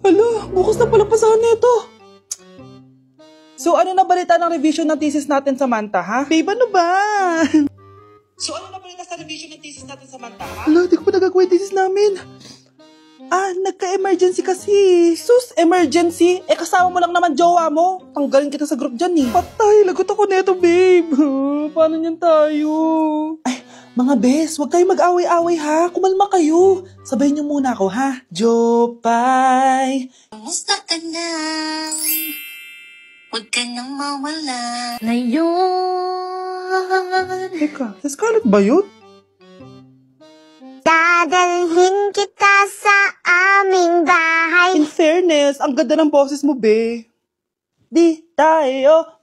Hala, bukas na pala pasahan nito. So ano na balita ng revision ng thesis natin, Samantha, ha? Babe, ano ba? So ano na balita sa revision ng thesis natin, Samantha, ha? Hala, di ko pa nagagawa yung thesis namin. Nagka-emergency kasi. Sus, emergency? Kasama mo lang naman jowa mo. Tanggalin kita sa group dyan eh. Patay, lagot ako neto, babe. Paano niyan tayo? Ay, mga bes, huwag kayo mag-away-away ha. Kumalma kayo. Sabayin niyo muna ako ha. Jopay. Kamusta ka na? Huwag ka nang mawala. Ngayon. Teka, si Scarlett ba yun? Dadalhin kita sa aming bahay. In fairness, ang ganda ng boses mo, be. Di tayo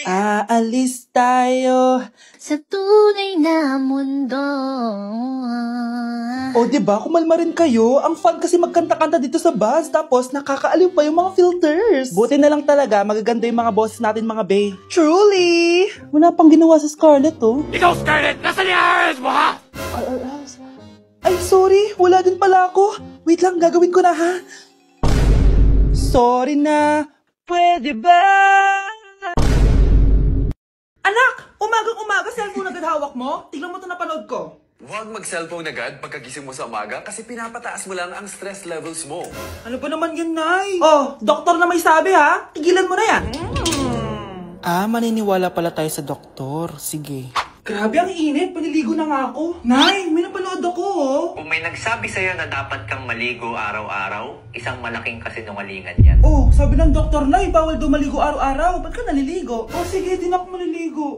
aalis tayo Sa tunay na mundo. O diba, kumalma rin kayo. Ang fun kasi magkanta-kanta dito sa bus. Tapos nakakaaliw pa yung mga filters. Buti na lang talaga, magaganda yung mga boses natin, mga bae. Truly! Wala pang ginawa sa Scarlett, oh. Ikaw, Scarlett! Nasaan yung IRS mo, ha? Ay, sorry. Wala din pala ako. Wait lang, gagawin ko na, ha? Sorry na. Pwede ba? Anak! Umagang-umaga, cellphone agad hawak mo? Tignan mo ito napanood ko. Huwag mag-cellphone agad pagkagising mo sa umaga kasi pinapataas mo lang ang stress levels mo. Ano ba naman yan, Nay? Oh, doktor na may sabi, ha? Tigilan mo na yan. Maniniwala pala tayo sa doktor. Sige. Grabe, ang init. Paniligo na nga ako. Nay, may napanood ako, oh. Kung may nagsabi sa'yo na dapat kang maligo araw-araw, isang malaking kasinungalingan yan. Oh, sabi ng doktor, Nay, bawal daw maligo araw-araw. Ba't ka naliligo? Oh, sige, din ako maliligo.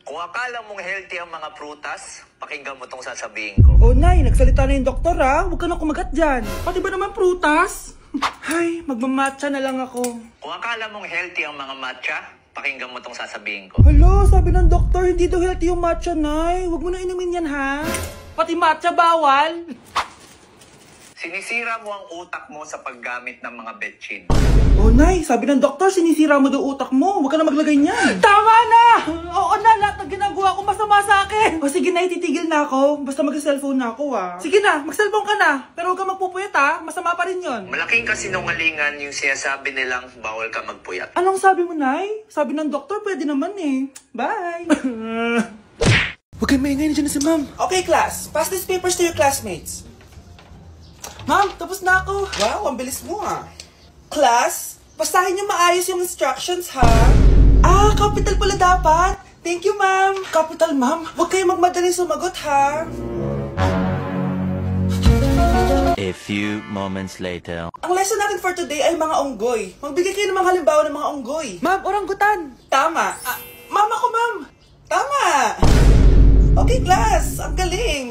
Kung akala mong healthy ang mga prutas, pakinggan mo tong sasabihin ko. Oh, Nay, nagsalita na yung doktor, ha? Huwag ka na kumagat dyan. Pati ba naman prutas? Ay, magmamatcha na lang ako. Kung akala mong healthy ang mga matcha, pakinggan mo tong sasabihin ko. Hala, sabi ng doktor, hindi daw healthy yung matcha, Nay. Huwag mo na inumin yan, ha? Pati matcha bawal. Sinisira mo ang utak mo sa paggamit ng mga betchin. Oh, Nay, sabi ng doktor, sinisira mo daw utak mo. Huwag ka na maglagay niyan. Tama na! Oo na, lahat ng ginagawa ko masama sa akin. O sige na, ititigil na ako. Basta mag-cellphone na ako, ha. Sige na, mag-cellphone ka na. Pero huwag ka magpupuyat, ha. Masama pa rin yun. Malaking kasinungalingan yung sinasabi nilang bawal ka magpuyat. Anong sabi mo, Nay? Sabi ng doktor, pwede naman eh. Bye! Huwag kayong maingay na dyan na si Ma'am. Okay, class. Pass these papers to your classmates. Ma'am, tapos na ako. Wow, ang bilis mo, ha. Class, basahin niyo maayos yung instructions, ha? Capital pala dapat. Thank you, Ma'am. Capital, Ma'am. Huwag kayong magmadaling sumagot, ha? A few moments later. Ang lesson natin for today ay mga unggoy. Magbigay kayo ng mga halimbawa ng mga unggoy. Ma'am, oranggutan. Tama. Ma'am ako, Ma'am. Tama. Okay, class. Ang galing.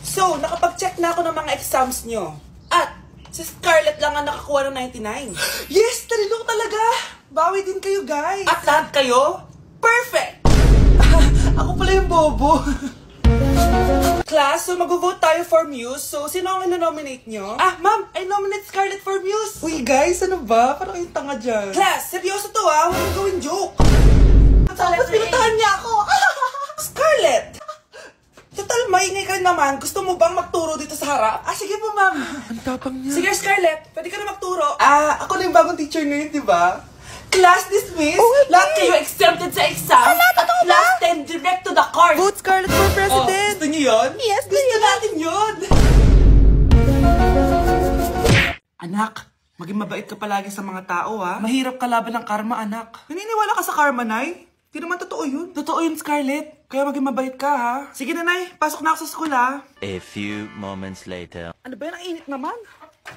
So, nakapag-check na ako ng mga exams nyo. At, si Scarlett lang ang nakakuha ng 99. Yes! Talino talaga! Bawi din kayo, guys. At lahat kayo, perfect! Ako pala yung bobo. Class, so mag-vote tayo for Muse. So, sino ang ino-nominate nyo? Ma'am, I nominate Scarlett for Muse. Uy, guys, ano ba? Parang yung tanga dyan. Class, seryoso to, ha? Huwag mong gawin joke. Tapos pinuntahan niya ako. Scarlett! Total, maingay ka naman. Gusto mo bang magturo dito sa harap? Sige po, ma'am. Ang tapang niya. Sige, Scarlett. Pwede ka na magturo. Ako na yung bagong teacher ngayon, di ba? Class dismissed. Lahat kayo exempted sa exam. At class 10 direct to the course. Vote Scarlett for president. Gusto niyo yun? Yes, gusto natin yun. Anak, maging mabait ka palagi sa mga tao, ha? Mahirap kalaban ng karma, anak. Naniniwala ka sa karma, Nay? Di naman totoo yun. Totoo yun, Scarlett. Kaya maging mabait ka, ha? Sige na, Nay. Pasok na ako sa school, ha? A few moments later. Ano ba yan? Ang init naman.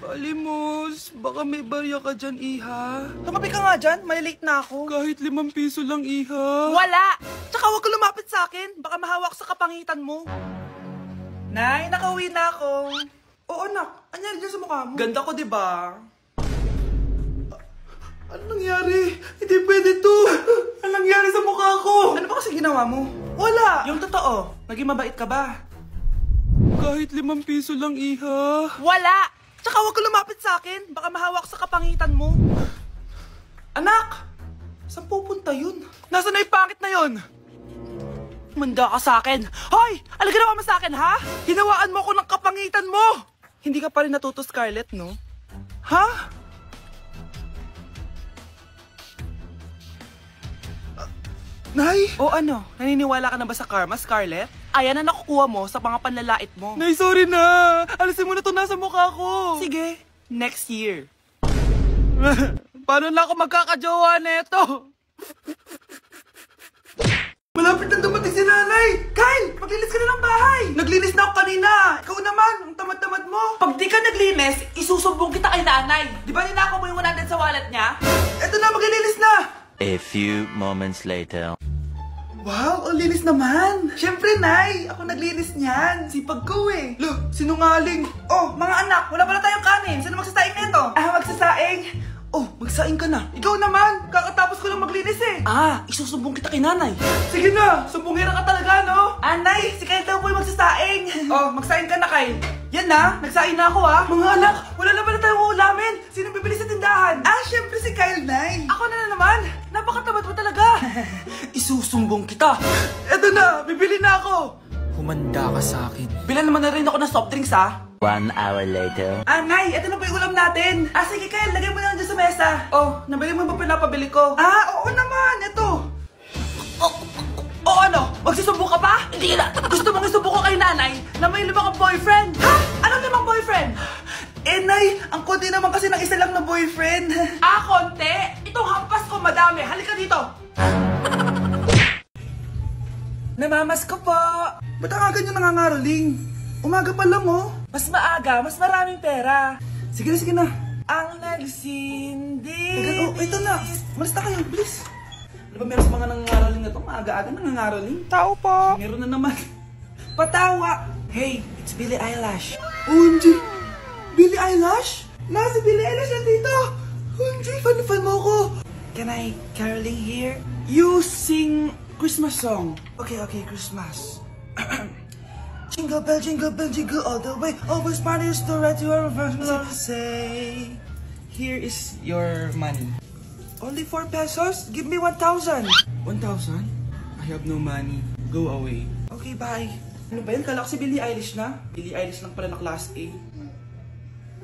Balimos, baka may barya ka dyan, Iha. Tumabi ka nga dyan. Malilate na ako. Kahit 5 piso lang, Iha. Wala! Tsaka huwag ka lumapit sa akin. Baka mahawak sa kapangitan mo. Nay, nakauwi na ako. Oo, nak. Anyari dyan sa mukha mo? Ganda ko, diba? Ano nangyari? Hindi pwede to. Ano nangyari sa mukha ko? Ano ba kasi ginawa mo? Wala! Yung totoo, naging mabait ka ba? Kahit 5 piso lang, Iha. Wala! Tsaka huwag ka lumapit sa akin. Baka mahawak sa kapangitan mo. Anak! Saan pupunta yun? Nasaan na yung pangit na yun? Manda ka sa akin. Hoy! Ano ginawa mo sa akin, ha? Hinawaan mo ako ng kapangitan mo! Hindi ka pa rin natuto, Scarlett, no? Ha? Nay? O ano? Naniniwala ka na ba sa karma, Scarlett? Ayan na nakukuha mo sa mga panlalait mo. Nay, sorry na! Alisin mo na to nasa mukha ko! Sige, next year. Paano na ako magkakajowa neto? Malapit na dumating si nanay! Kyle! Maglinis ka na ng bahay! Naglinis na ako kanina! Ikaw naman! Ang tamad-tamad mo! Pag di ka naglinis, isusumbong kita kay nanay! Di ba ninakaw mo yung 100 sa wallet niya? Eto na! Maglilinis na! A few moments later. Wow! Ang linis naman! Siyempre, Nay! Ako naglinis niyan! Sipag ko eh! Look! Sinungaling! Oh! Mga anak! Wala pala tayong kanin! Sino magsasaing nito? Magsasaing! Oh! Magsaing ka na! Ikaw naman! Kakatapos ko lang maglinis eh! Isusumbong kita kay nanay! Sige na! Sumbongera ka talaga, no? Nay! Si Kyle daw po yung magsasaing! Oh! Magsaing ka na, Kyle! Yan na! Nagsaing na ako, Mga anak! Wala na pala tayong ulamin! Sino bibili sa tindahan? Siyempre si Kyle, Nay! Ako na naman! Napakatamad mo talaga! Isusumbong kita! Eto na! Bibili na ako! Humanda ka sa akin. Bilan naman na rin ako ng soft drinks, 1 hour later. Nay! Eto na po yung ulam natin! Sige, Kyle! Lagay mo na lang dyan sa mesa! Oh! Nabili mo ba pinapabili ko? Oo naman! Eto! Ano? Magsusumbong ka pa? Hindi na! Gusto mong isumbong ko kay nanay na may 5 kang boyfriend? Ha? Anong 5 boyfriend? Nay! Ang konti naman kasi ng isa lang na boyfriend. Konti? Itong hampas ko madami. Halika dito! Namamas ko po! Ba't ang aga niyo nangangaroling? Umaga pa lang, oh. Mas maaga, mas maraming pera. Sige na. Ang nagsindi. Ito na. Malis na kayo, please. Ano ba meron sa mga nangangaroling na ito? Maaga-aga nangangaroling. Tao po. Meron na naman. Patawa. Hey, it's Billie Eilish. Hindi. Billie Eilish? Si Billie Eilish nandito. Hindi, fan mo ko. Can I caroling here? You sing Christmas song. Okay, Christmas. Jingle bell, jingle all the way. Always parties to right to our first love. Say, here is your money. Only 4 pesos? Give me 1,000. 1,000? I have no money. Go away. Okay, bye. Ano ba yun? Kala ko si Billie Eilish na. Billie Eilish lang pala na class A.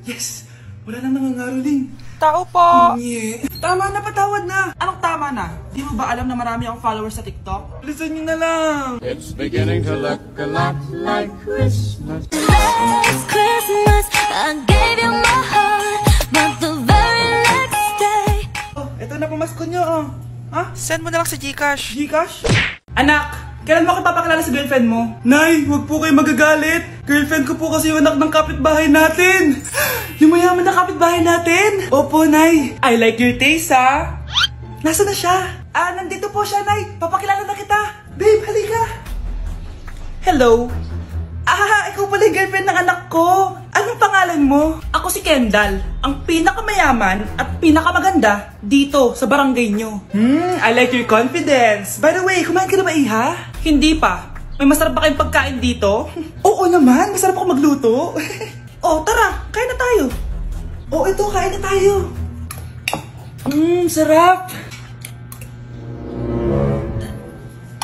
Yes! Wala nang nangangaroling. Tao po! Yeah. Tama na, patawad na. Anong tama na? Di mo ba alam na marami akong followers sa TikTok? Listen nyo na lang. It's beginning to look a lot like Christmas. Last Christmas, I gave you my heart, but the very next day. Ito na pamasko nyo, Send mo na lang sa Gcash. Gcash? Anak! Kailan mo ako papakilala sa girlfriend mo? Nay, huwag po kayo magagalit. Girlfriend ko po kasi yung anak ng kapitbahay natin. Yung mayaman na kapitbahay natin. Opo, Nay. I like your taste, Nasaan na siya? Nandito po siya, Nay. Papakilala na kita. Babe, halika. Hello. Ikaw pala yung girlfriend ng anak ko. Anong pangalan mo? Ako si Kendall, ang pinakamayaman at pinakamaganda dito sa barangay nyo. I like your confidence. By the way, kumain ka na ba, Iha? Hindi pa. May masarap ba kayong pagkain dito? Oo naman, masarap ako magluto. Tara, kain na tayo. Ito, kain na tayo. Sarap.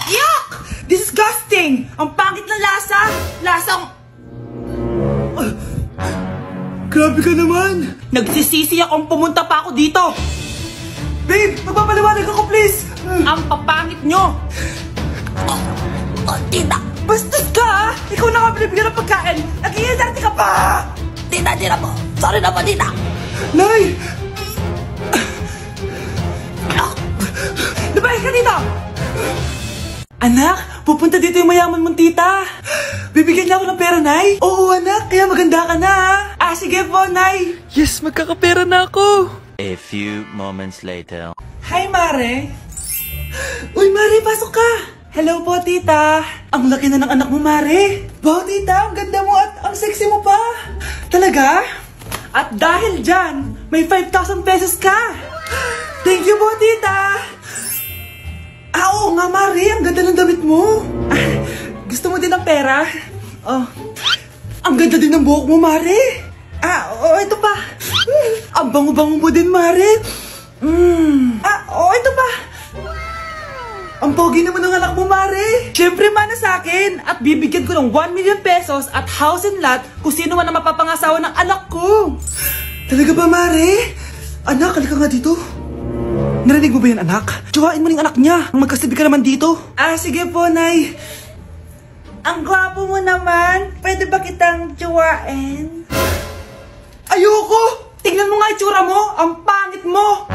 Yuck! Disgusting! Ang pangit na lasa! Lasang... Grabe ka naman! Nagsisisi akong pumunta pa ako dito! Babe! Magpapaliwanag ako, please! Ang papangit nyo! Tita! Bastos ka, Ikaw na nga binibigyan ng pagkain! Nag-iinarte ka pa! Tita po! Sorry na po, tita! Nay! Nabahin ka dito! Anak, pupunta dito yung mayaman mong tita. Bibigyan niya ako ng pera, Nay. Oo, anak, kaya maganda ka na, sige po, Nay. Yes, magkakapera na ako. A few moments later. Hi, Mare. Uy, Mare, pasok ka. Hello po, tita. Ang laki na ng anak mo, Mare. Wow, tita, ang ganda mo at ang sexy mo pa. Talaga? At dahil dyan, may 5,000 pesos ka. Thank you po, tita. Oo nga, Mare. Ang ganda ng damit mo. Gusto mo din ng pera? Ang ganda din ng buhok mo, Mare. Ito pa. Ang bango-bango mo din, Mare. Ito pa. Ang pogi naman ng anak mo, Mare. Siyempre, mana sa akin. At bibigyan ko ng 1 million pesos at house and lot kung sino man ang mapapangasawa ng anak ko. Talaga ba, Mare? Anak, halika nga dito. Narinig mo ba yan, anak? Tsuwain mo ng anak niya. Magkasibi ka naman dito. Ah, sige po, Nay. Ang gwapo mo naman. Pwede ba kitang tsuwain? Ayoko! Tingnan mo nga itsura mo. Ang pangit mo.